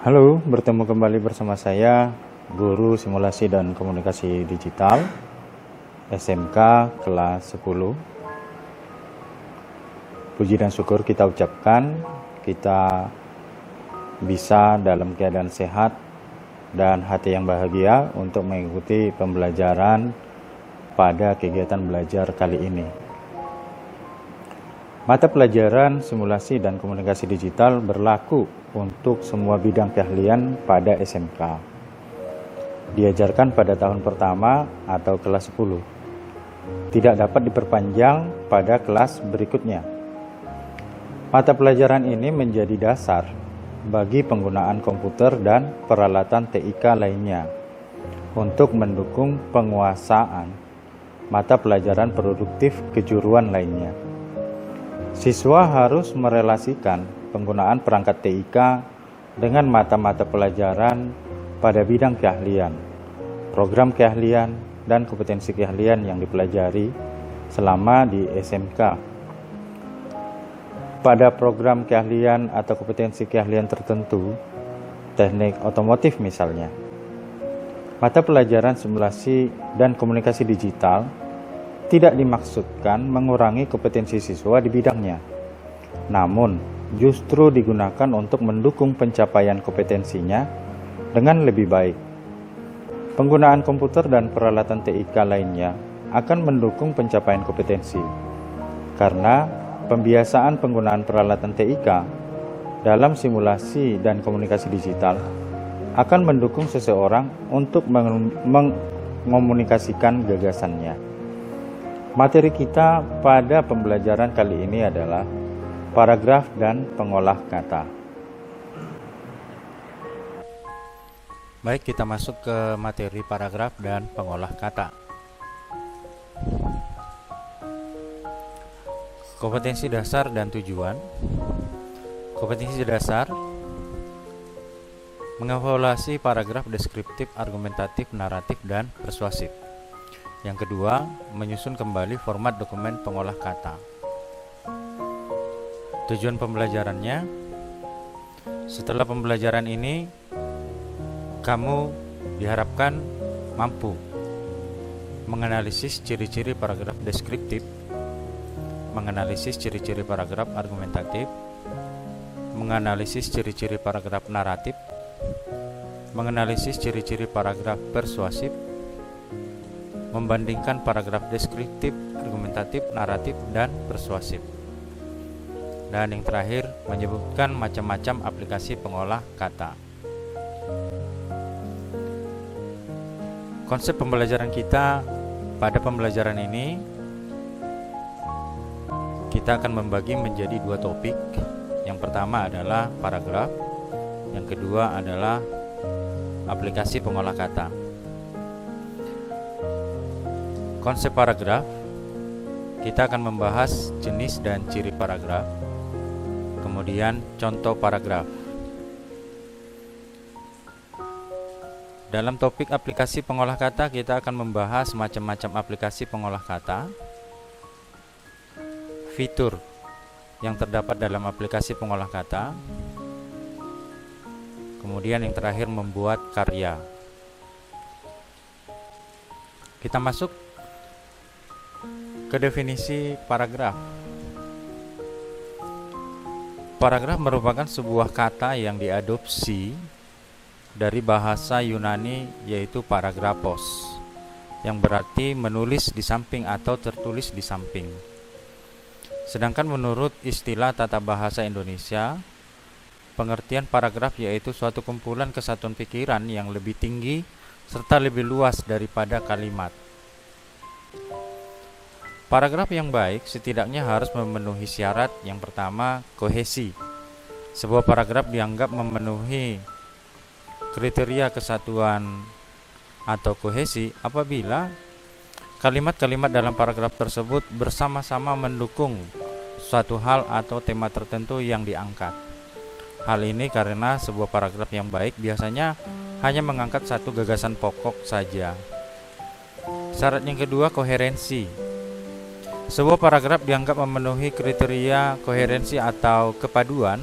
Halo, bertemu kembali bersama saya, Guru Simulasi dan Komunikasi Digital, SMK kelas 10. Puji dan syukur kita ucapkan, kita bisa dalam keadaan sehat dan hati yang bahagia untuk mengikuti pembelajaran pada kegiatan belajar kali ini. Mata pelajaran simulasi dan komunikasi digital berlaku untuk semua bidang keahlian pada SMK. Diajarkan pada tahun pertama atau kelas 10. Tidak dapat diperpanjang pada kelas berikutnya. Mata pelajaran ini menjadi dasar bagi penggunaan komputer dan peralatan TIK lainnya untuk mendukung penguasaan mata pelajaran produktif kejuruan lainnya. Siswa harus merelasikan penggunaan perangkat TIK dengan mata-mata pelajaran pada bidang keahlian, program keahlian, dan kompetensi keahlian yang dipelajari selama di SMK. Pada program keahlian atau kompetensi keahlian tertentu, teknik otomotif misalnya, mata pelajaran simulasi dan komunikasi digital tidak dimaksudkan mengurangi kompetensi siswa di bidangnya, namun justru digunakan untuk mendukung pencapaian kompetensinya dengan lebih baik. Penggunaan komputer dan peralatan TIK lainnya akan mendukung pencapaian kompetensi, karena pembiasaan penggunaan peralatan TIK dalam simulasi dan komunikasi digital akan mendukung seseorang untuk mengomunikasikan gagasannya. Materi kita pada pembelajaran kali ini adalah paragraf dan pengolah kata. Baik, kita masuk ke materi paragraf dan pengolah kata. Kompetensi dasar dan tujuan. Kompetensi dasar mengevaluasi paragraf deskriptif, argumentatif, naratif, dan persuasif. Yang kedua, menyusun kembali format dokumen pengolah kata. Tujuan pembelajarannya, setelah pembelajaran ini, kamu diharapkan mampu menganalisis ciri-ciri paragraf deskriptif, menganalisis ciri-ciri paragraf argumentatif, menganalisis ciri-ciri paragraf naratif, menganalisis ciri-ciri paragraf persuasif, membandingkan paragraf deskriptif, argumentatif, naratif, dan persuasif. Dan yang terakhir, menyebutkan macam-macam aplikasi pengolah kata. Konsep pembelajaran kita pada pembelajaran ini, kita akan membagi menjadi dua topik. Yang pertama adalah paragraf, yang kedua adalah aplikasi pengolah kata. Konsep paragraf, kita akan membahas jenis dan ciri paragraf, kemudian contoh paragraf. Dalam topik aplikasi pengolah kata, kita akan membahas macam-macam aplikasi pengolah kata, fitur yang terdapat dalam aplikasi pengolah kata, kemudian yang terakhir membuat karya. Kita masuk ke definisi paragraf. Paragraf merupakan sebuah kata yang diadopsi dari bahasa Yunani, yaitu paragrafos, yang berarti menulis di samping atau tertulis di samping. Sedangkan menurut istilah tata bahasa Indonesia, pengertian paragraf yaitu suatu kumpulan kesatuan pikiran yang lebih tinggi serta lebih luas daripada kalimat. Paragraf yang baik setidaknya harus memenuhi syarat. Yang pertama, kohesi. Sebuah paragraf dianggap memenuhi kriteria kesatuan atau kohesi apabila kalimat-kalimat dalam paragraf tersebut bersama-sama mendukung suatu hal atau tema tertentu yang diangkat. Hal ini karena sebuah paragraf yang baik biasanya hanya mengangkat satu gagasan pokok saja. Syarat yang kedua, koherensi. Sebuah paragraf dianggap memenuhi kriteria koherensi atau kepaduan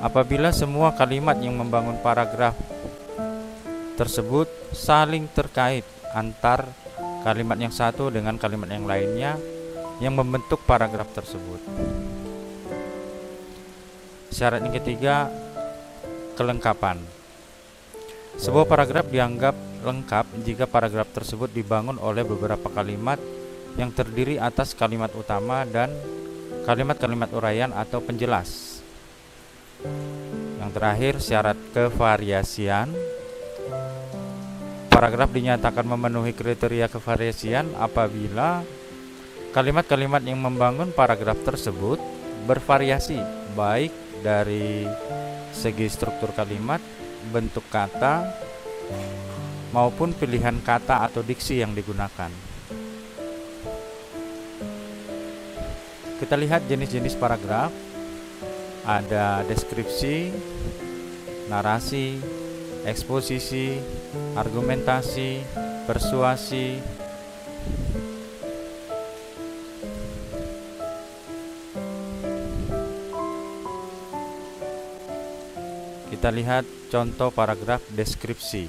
Apabila semua kalimat yang membangun paragraf tersebut saling terkait antar kalimat yang satu dengan kalimat yang lainnya yang membentuk paragraf tersebut. Syarat yang ketiga, kelengkapan. Sebuah paragraf dianggap lengkap jika paragraf tersebut dibangun oleh beberapa kalimat yang terdiri atas kalimat utama dan kalimat-kalimat uraian atau penjelas. Yang terakhir, syarat kevariasian. Paragraf dinyatakan memenuhi kriteria kevariasian apabila kalimat-kalimat yang membangun paragraf tersebut bervariasi, baik dari segi struktur kalimat, bentuk kata, maupun pilihan kata atau diksi yang digunakan. Kita lihat jenis-jenis paragraf. Ada deskripsi, narasi, eksposisi, argumentasi, persuasi. Kita lihat contoh paragraf deskripsi.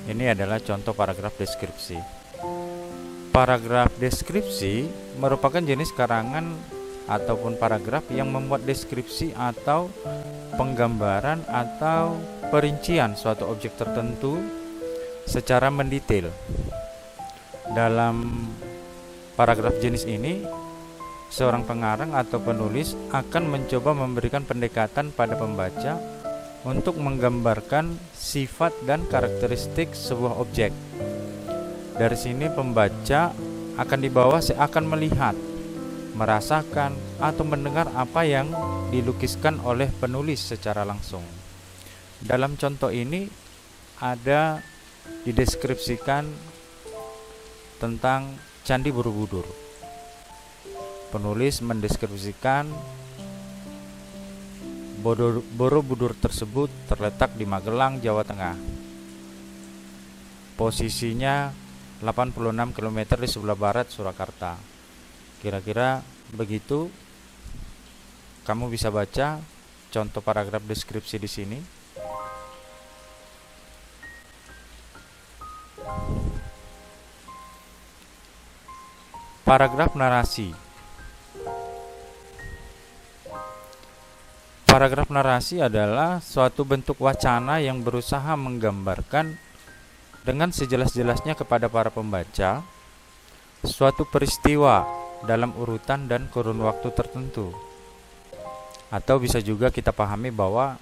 Ini adalah contoh paragraf deskripsi. Paragraf deskripsi merupakan jenis karangan ataupun paragraf yang memuat deskripsi atau penggambaran atau perincian suatu objek tertentu secara mendetail. Dalam paragraf jenis ini, seorang pengarang atau penulis akan mencoba memberikan pendekatan pada pembaca untuk menggambarkan sifat dan karakteristik sebuah objek. Dari sini pembaca akan dibawa seakan melihat, merasakan, atau mendengar apa yang dilukiskan oleh penulis secara langsung. Dalam contoh ini ada dideskripsikan tentang Candi Borobudur. Penulis mendeskripsikan Borobudur tersebut terletak di Magelang, Jawa Tengah. Posisinya 86 km di sebelah barat Surakarta. Kira-kira begitu. Kamu bisa baca contoh paragraf deskripsi di sini. Paragraf narasi. Paragraf narasi adalah suatu bentuk wacana yang berusaha menggambarkan dengan sejelas-jelasnya kepada para pembaca suatu peristiwa dalam urutan dan kurun waktu tertentu. Atau bisa juga kita pahami bahwa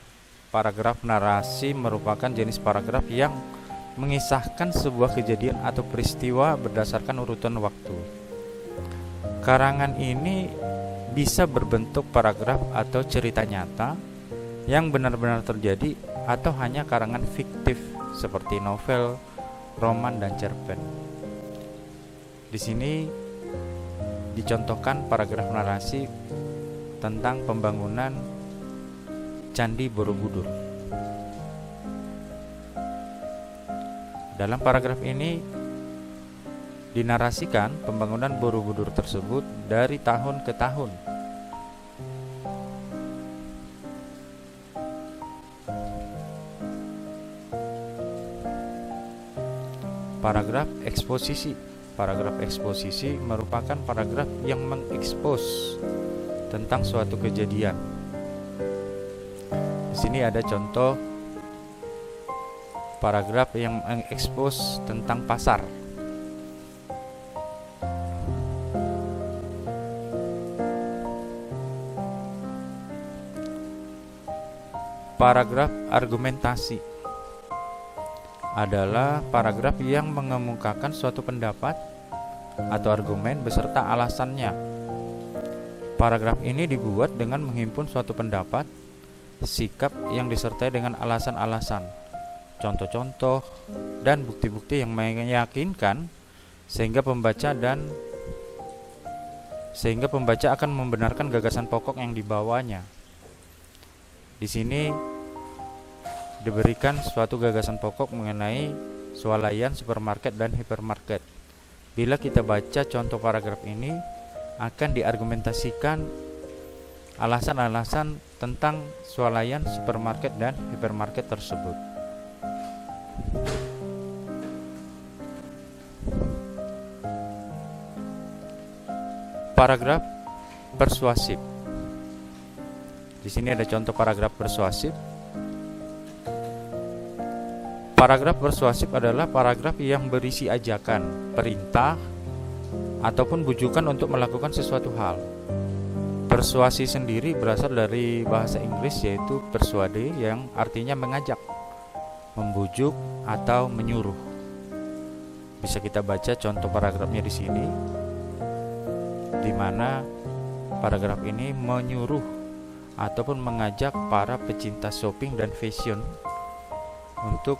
paragraf narasi merupakan jenis paragraf yang mengisahkan sebuah kejadian atau peristiwa berdasarkan urutan waktu. Karangan ini bisa berbentuk paragraf atau cerita nyata yang benar-benar terjadi atau hanya karangan fiktif seperti novel, roman, dan cerpen. Di sini dicontohkan paragraf narasi tentang pembangunan Candi Borobudur. Dalam paragraf ini dinarasikan pembangunan Borobudur tersebut dari tahun ke tahun. Paragraf eksposisi. Paragraf eksposisi merupakan paragraf yang mengekspos tentang suatu kejadian. Di sini ada contoh paragraf yang mengekspos tentang pasar. Paragraf argumentasi adalah paragraf yang mengemukakan suatu pendapat atau argumen beserta alasannya. Paragraf ini dibuat dengan menghimpun suatu pendapat, sikap yang disertai dengan alasan-alasan, contoh-contoh, dan bukti-bukti yang meyakinkan sehingga pembaca akan membenarkan gagasan pokok yang dibawanya. Di sini diberikan suatu gagasan pokok mengenai swalayan, supermarket, dan hipermarket. Bila kita baca contoh paragraf ini, akan diargumentasikan alasan-alasan tentang swalayan supermarket dan hipermarket tersebut. Paragraf persuasif. Di sini ada contoh paragraf persuasif. Paragraf persuasif adalah paragraf yang berisi ajakan, perintah, ataupun bujukan untuk melakukan sesuatu hal. Persuasi sendiri berasal dari bahasa Inggris, yaitu persuade, yang artinya mengajak, membujuk, atau menyuruh. Bisa kita baca contoh paragrafnya di sini, di mana paragraf ini menyuruh ataupun mengajak para pecinta shopping dan fashion untuk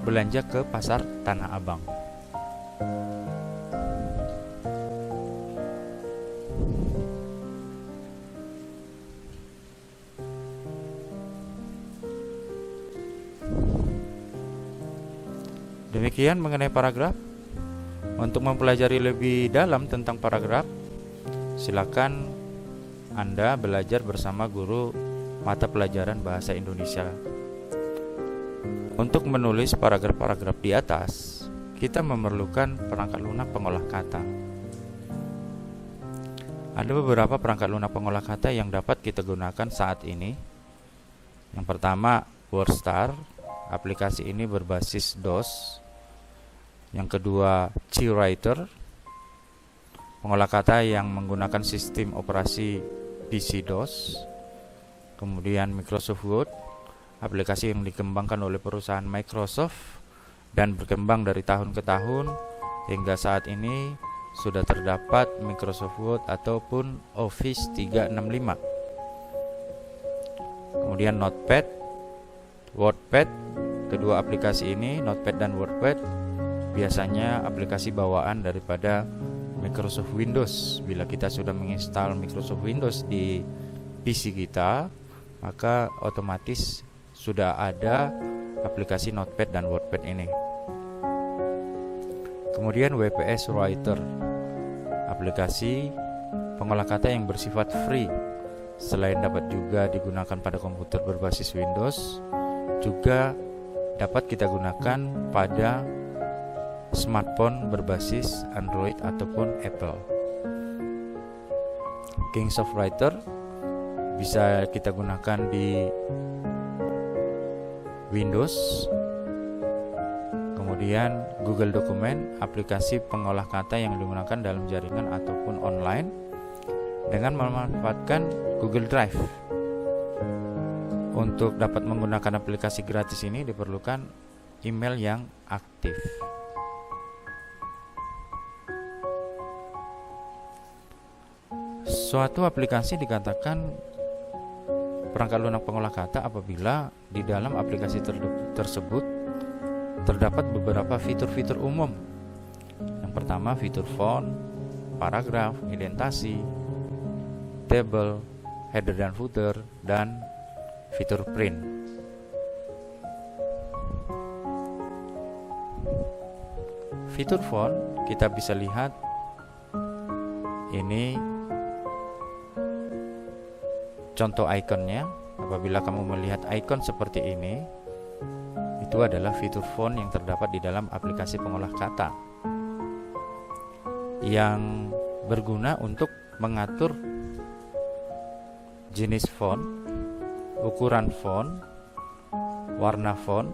belanja ke pasar Tanah Abang. Demikian mengenai paragraf. Untuk mempelajari lebih dalam tentang paragraf, silakan Anda belajar bersama guru mata pelajaran Bahasa Indonesia. Untuk menulis paragraf-paragraf di atas, kita memerlukan perangkat lunak pengolah kata. Ada beberapa perangkat lunak pengolah kata yang dapat kita gunakan saat ini. Yang pertama, WordStar. Aplikasi ini berbasis DOS. Yang kedua, CWriter, pengolah kata yang menggunakan sistem operasi PC-DOS. Kemudian Microsoft Word, aplikasi yang dikembangkan oleh perusahaan Microsoft dan berkembang dari tahun ke tahun hingga saat ini sudah terdapat Microsoft Word ataupun Office 365. Kemudian Notepad, WordPad. Kedua aplikasi ini, Notepad dan WordPad, biasanya aplikasi bawaan daripada Microsoft Windows. Bila kita sudah menginstal Microsoft Windows di PC kita, maka otomatis sudah ada aplikasi Notepad dan WordPad ini. Kemudian WPS Writer, aplikasi pengolah kata yang bersifat free. Selain dapat juga digunakan pada komputer berbasis Windows, juga dapat kita gunakan pada smartphone berbasis Android ataupun Apple. Kingsoft Writer bisa kita gunakan di Windows. Kemudian Google Document, aplikasi pengolah kata yang digunakan dalam jaringan ataupun online dengan memanfaatkan Google Drive. Untuk dapat menggunakan aplikasi gratis ini diperlukan email yang aktif. Suatu aplikasi dikatakan perangkat lunak pengolah kata apabila di dalam aplikasi tersebut terdapat beberapa fitur-fitur umum. Yang pertama, fitur font, paragraf, indentasi, table, header dan footer, dan fitur print. Fitur font kita bisa lihat ini contoh ikonnya. Apabila kamu melihat ikon seperti ini, itu adalah fitur font yang terdapat di dalam aplikasi pengolah kata yang berguna untuk mengatur jenis font, ukuran font, warna font,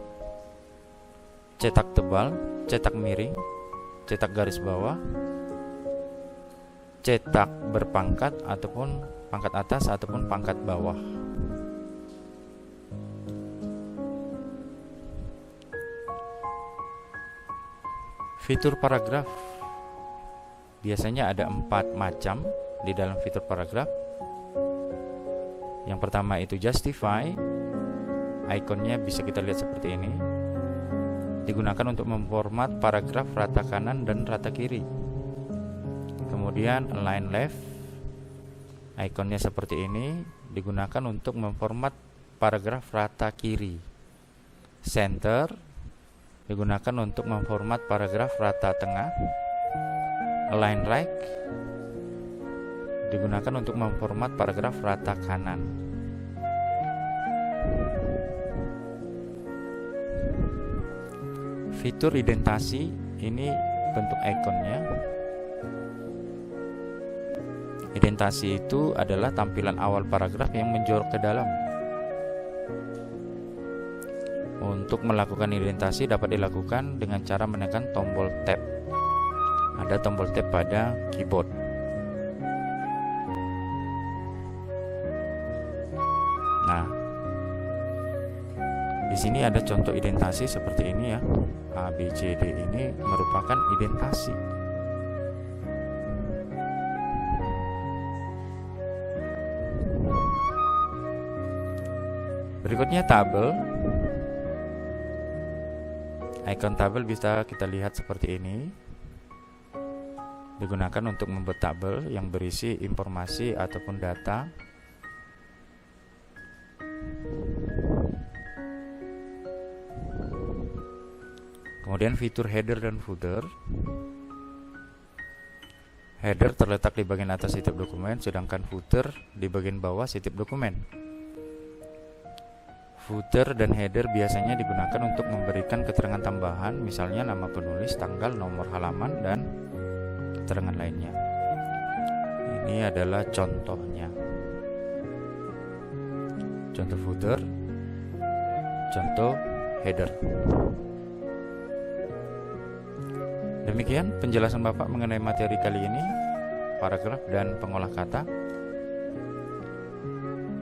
cetak tebal, cetak miring, cetak garis bawah, cetak berpangkat ataupun pangkat atas ataupun pangkat bawah. Fitur paragraf biasanya ada 4 macam di dalam fitur paragraf. Yang pertama itu justify. Ikonnya bisa kita lihat seperti ini. Digunakan untuk memformat paragraf rata kanan dan rata kiri. Kemudian align left. Ikonnya seperti ini, digunakan untuk memformat paragraf rata kiri. Center digunakan untuk memformat paragraf rata tengah. Align right digunakan untuk memformat paragraf rata kanan. Fitur indentasi, ini bentuk ikonnya. Indentasi itu adalah tampilan awal paragraf yang menjorok ke dalam. Untuk melakukan indentasi dapat dilakukan dengan cara menekan tombol tab. Ada tombol tab pada keyboard. Nah, di sini ada contoh indentasi seperti ini ya. A, B, C, D ini merupakan indentasi. Berikutnya tabel. Icon tabel bisa kita lihat seperti ini. Digunakan untuk membuat tabel yang berisi informasi ataupun data. Kemudian fitur header dan footer. Header terletak di bagian atas setiap dokumen, sedangkan footer di bagian bawah setiap dokumen. Footer dan header biasanya digunakan untuk memberikan keterangan tambahan, misalnya nama penulis, tanggal, nomor halaman, dan keterangan lainnya. Ini adalah contohnya. Contoh footer, contoh header. Demikian penjelasan Bapak mengenai materi kali ini, paragraf dan pengolah kata.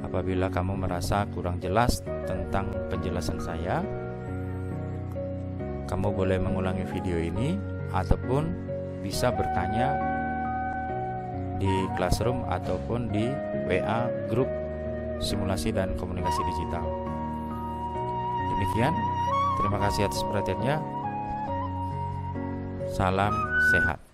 Apabila kamu merasa kurang jelas tentang penjelasan saya, kamu boleh mengulangi video ini ataupun bisa bertanya di Classroom ataupun di WA grup simulasi dan komunikasi digital. Demikian, terima kasih atas perhatiannya. Salam sehat.